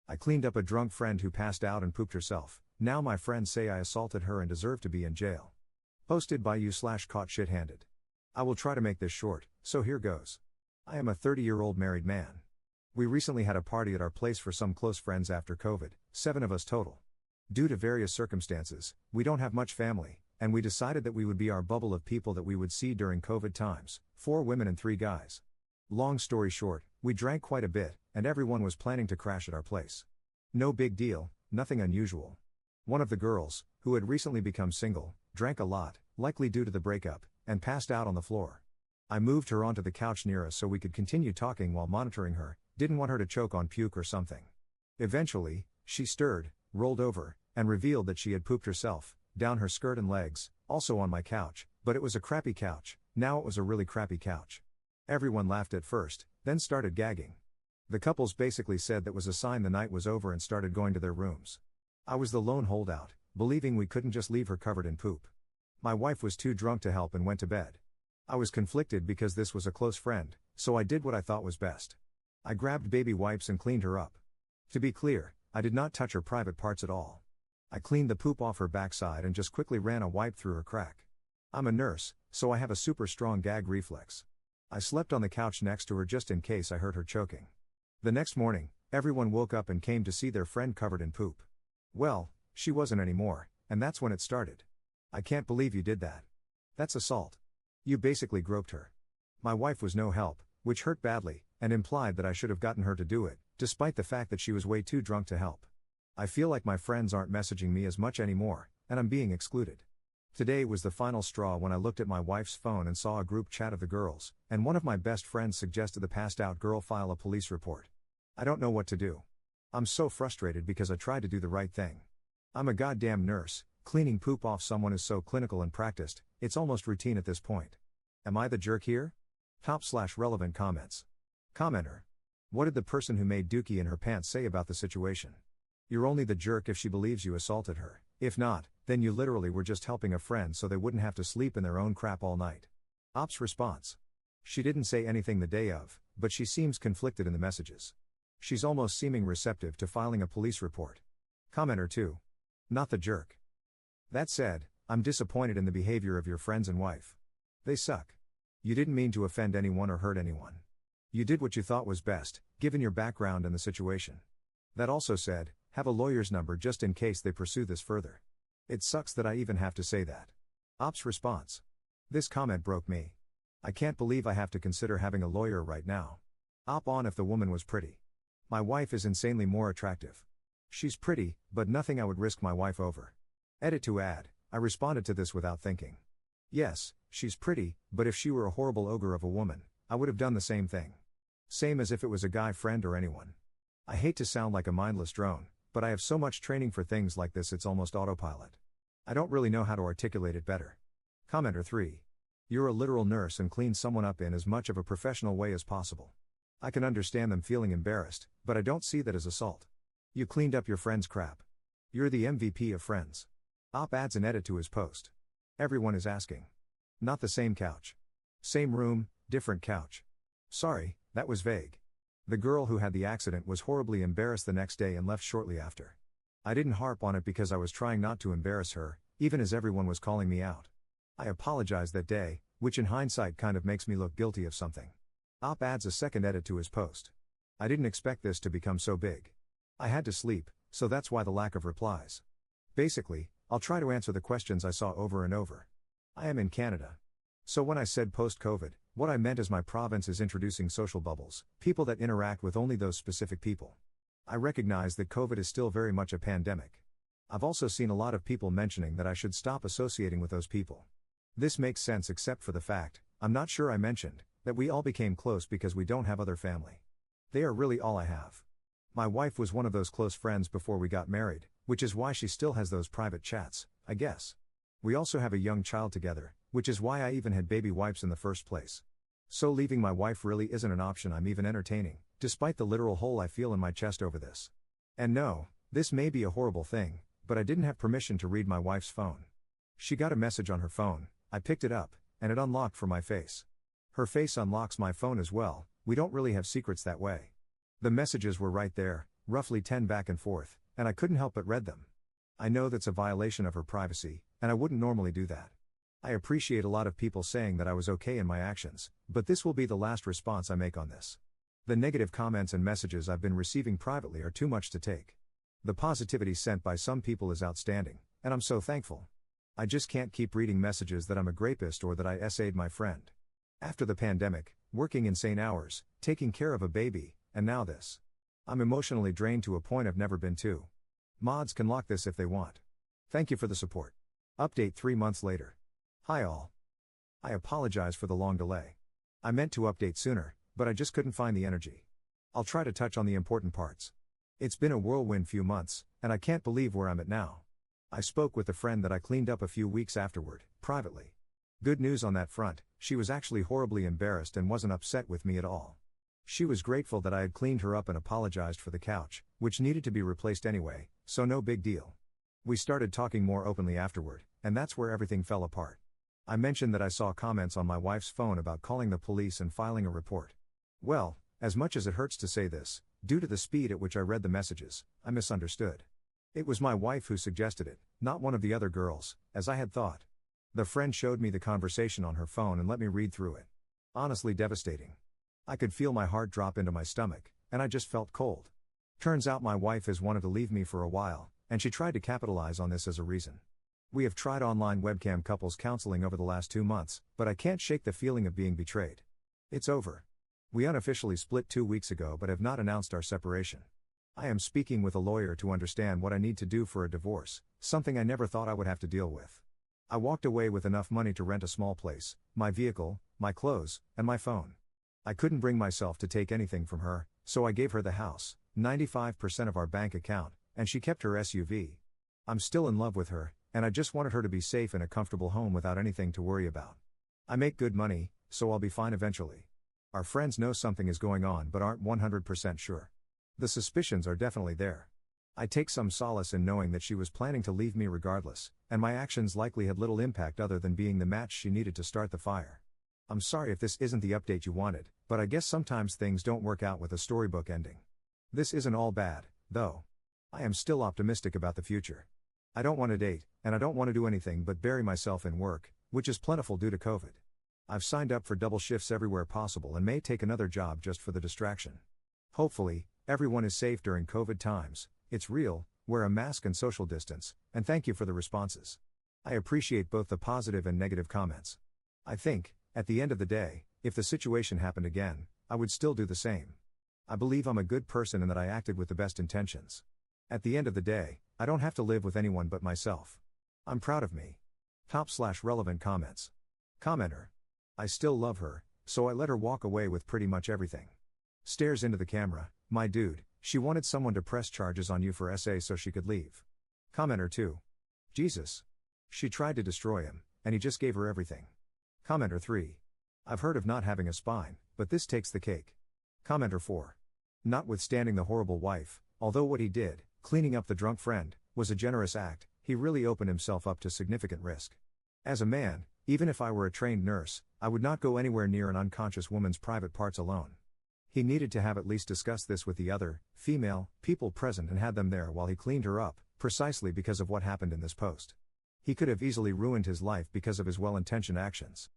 I cleaned up a drunk friend who passed out and pooped herself. Now my friends say I assaulted her and deserve to be in jail. Posted by you/caught shit-handed. I will try to make this short, so here goes. I am a 30-year-old married man. We recently had a party at our place for some close friends after COVID, 7 of us total. Due to various circumstances, we don't have much family, and we decided that we would be our bubble of people that we would see during COVID times, 4 women and 3 guys. Long story short, we drank quite a bit, and everyone was planning to crash at our place. No big deal, nothing unusual. One of the girls, who had recently become single, drank a lot, likely due to the breakup, and passed out on the floor. I moved her onto the couch near us so we could continue talking while monitoring her, didn't want her to choke on puke or something. Eventually, she stirred, rolled over, and revealed that she had pooped herself, down her skirt and legs, also on my couch, but it was a crappy couch. Now it was a really crappy couch. Everyone laughed at first, then started gagging. The couples basically said that was a sign the night was over and started going to their rooms. I was the lone holdout, believing we couldn't just leave her covered in poop. My wife was too drunk to help and went to bed. I was conflicted because this was a close friend, so I did what I thought was best. I grabbed baby wipes and cleaned her up. To be clear, I did not touch her private parts at all. I cleaned the poop off her backside and just quickly ran a wipe through her crack. I'm a nurse, so I have a super strong gag reflex. I slept on the couch next to her just in case I heard her choking. The next morning, everyone woke up and came to see their friend covered in poop. Well, she wasn't anymore, and that's when it started. I can't believe you did that. That's assault. You basically groped her. My wife was no help, which hurt badly, and implied that I should have gotten her to do it, despite the fact that she was way too drunk to help. I feel like my friends aren't messaging me as much anymore, and I'm being excluded. Today was the final straw when I looked at my wife's phone and saw a group chat of the girls, and one of my best friends suggested the passed out girl file a police report. I don't know what to do. I'm so frustrated because I tried to do the right thing. I'm a goddamn nurse. Cleaning poop off someone is so clinical and practiced, it's almost routine at this point. Am I the jerk here? Top/relevant comments. Commenter. What did the person who made dookie in her pants say about the situation? You're only the jerk if she believes you assaulted her. If not, then you literally were just helping a friend so they wouldn't have to sleep in their own crap all night. Ops response. She didn't say anything the day of, but she seems conflicted in the messages. She's almost seeming receptive to filing a police report. Commenter 2. Not the jerk. That said, I'm disappointed in the behavior of your friends and wife. They suck. You didn't mean to offend anyone or hurt anyone. You did what you thought was best, given your background and the situation. That also said, have a lawyer's number just in case they pursue this further. It sucks that I even have to say that. Ops response. This comment broke me. I can't believe I have to consider having a lawyer right now. Op on if the woman was pretty. My wife is insanely more attractive. She's pretty, but nothing I would risk my wife over. Edit to add, I responded to this without thinking. Yes, she's pretty, but if she were a horrible ogre of a woman, I would have done the same thing. Same as if it was a guy friend or anyone. I hate to sound like a mindless drone, but I have so much training for things like this it's almost autopilot. I don't really know how to articulate it better. Commenter 3. You're a literal nurse and clean someone up in as much of a professional way as possible. I can understand them feeling embarrassed, but I don't see that as assault. You cleaned up your friend's crap. You're the MVP of friends. Op adds an edit to his post. Everyone is asking. Not the same couch. Same room, different couch. Sorry, that was vague. The girl who had the accident was horribly embarrassed the next day and left shortly after. I didn't harp on it because I was trying not to embarrass her, even as everyone was calling me out. I apologized that day, which in hindsight kind of makes me look guilty of something. Op adds a second edit to his post. I didn't expect this to become so big. I had to sleep, so that's why the lack of replies. Basically, I'll try to answer the questions I saw over and over. I am in Canada. So when I said post-COVID, what I meant is my province is introducing social bubbles, people that interact with only those specific people. I recognize that COVID is still very much a pandemic. I've also seen a lot of people mentioning that I should stop associating with those people. This makes sense except for the fact, I'm not sure I mentioned, that we all became close because we don't have other family. They are really all I have. My wife was one of those close friends before we got married, which is why she still has those private chats, I guess. We also have a young child together, which is why I even had baby wipes in the first place. So leaving my wife really isn't an option I'm even entertaining, despite the literal hole I feel in my chest over this. And no, this may be a horrible thing, but I didn't have permission to read my wife's phone. She got a message on her phone, I picked it up, and it unlocked for my face. Her face unlocks my phone as well, we don't really have secrets that way. The messages were right there, roughly 10 back and forth, and I couldn't help but read them. I know that's a violation of her privacy, and I wouldn't normally do that. I appreciate a lot of people saying that I was okay in my actions, but this will be the last response I make on this. The negative comments and messages I've been receiving privately are too much to take. The positivity sent by some people is outstanding, and I'm so thankful. I just can't keep reading messages that I'm a grapist or that I essayed my friend. After the pandemic, working insane hours, taking care of a baby, and now this. I'm emotionally drained to a point I've never been to. Mods can lock this if they want. Thank you for the support. Update 3 months later. Hi all. I apologize for the long delay. I meant to update sooner, but I just couldn't find the energy. I'll try to touch on the important parts. It's been a whirlwind few months, and I can't believe where I'm at now. I spoke with a friend that I cleaned up a few weeks afterward, privately. Good news on that front, she was actually horribly embarrassed and wasn't upset with me at all. She was grateful that I had cleaned her up and apologized for the couch, which needed to be replaced anyway, so no big deal. We started talking more openly afterward, and that's where everything fell apart. I mentioned that I saw comments on my wife's phone about calling the police and filing a report. Well, as much as it hurts to say this, due to the speed at which I read the messages, I misunderstood. It was my wife who suggested it, not one of the other girls, as I had thought. The friend showed me the conversation on her phone and let me read through it. Honestly devastating. I could feel my heart drop into my stomach, and I just felt cold. Turns out my wife has wanted to leave me for a while, and she tried to capitalize on this as a reason. We have tried online webcam couples counseling over the last 2 months, but I can't shake the feeling of being betrayed. It's over. We unofficially split 2 weeks ago but have not announced our separation. I am speaking with a lawyer to understand what I need to do for a divorce, something I never thought I would have to deal with. I walked away with enough money to rent a small place, my vehicle, my clothes, and my phone. I couldn't bring myself to take anything from her, so I gave her the house, 95% of our bank account, and she kept her SUV. I'm still in love with her, and I just wanted her to be safe in a comfortable home without anything to worry about. I make good money, so I'll be fine eventually. Our friends know something is going on but aren't 100% sure. The suspicions are definitely there. I take some solace in knowing that she was planning to leave me regardless, and my actions likely had little impact other than being the match she needed to start the fire. I'm sorry if this isn't the update you wanted, but I guess sometimes things don't work out with a storybook ending. This isn't all bad, though. I am still optimistic about the future. I don't want to date, and I don't want to do anything but bury myself in work, which is plentiful due to COVID. I've signed up for double shifts everywhere possible and may take another job just for the distraction. Hopefully, everyone is safe during COVID times. It's real, wear a mask and social distance, and thank you for the responses. I appreciate both the positive and negative comments. I think, at the end of the day, if the situation happened again, I would still do the same. I believe I'm a good person and that I acted with the best intentions. At the end of the day, I don't have to live with anyone but myself. I'm proud of me. Top/relevant comments. Commenter. I still love her, so I let her walk away with pretty much everything. Stares into the camera, my dude, she wanted someone to press charges on you for SA so she could leave. Commenter 2. Jesus. She tried to destroy him, and he just gave her everything. Commenter 3. I've heard of not having a spine, but this takes the cake. Commenter 4. Notwithstanding the horrible wife, although what he did, cleaning up the drunk friend, was a generous act, he really opened himself up to significant risk. As a man, even if I were a trained nurse, I would not go anywhere near an unconscious woman's private parts alone. He needed to have at least discussed this with the other, female, people present and had them there while he cleaned her up, precisely because of what happened in this post. He could have easily ruined his life because of his well-intentioned actions.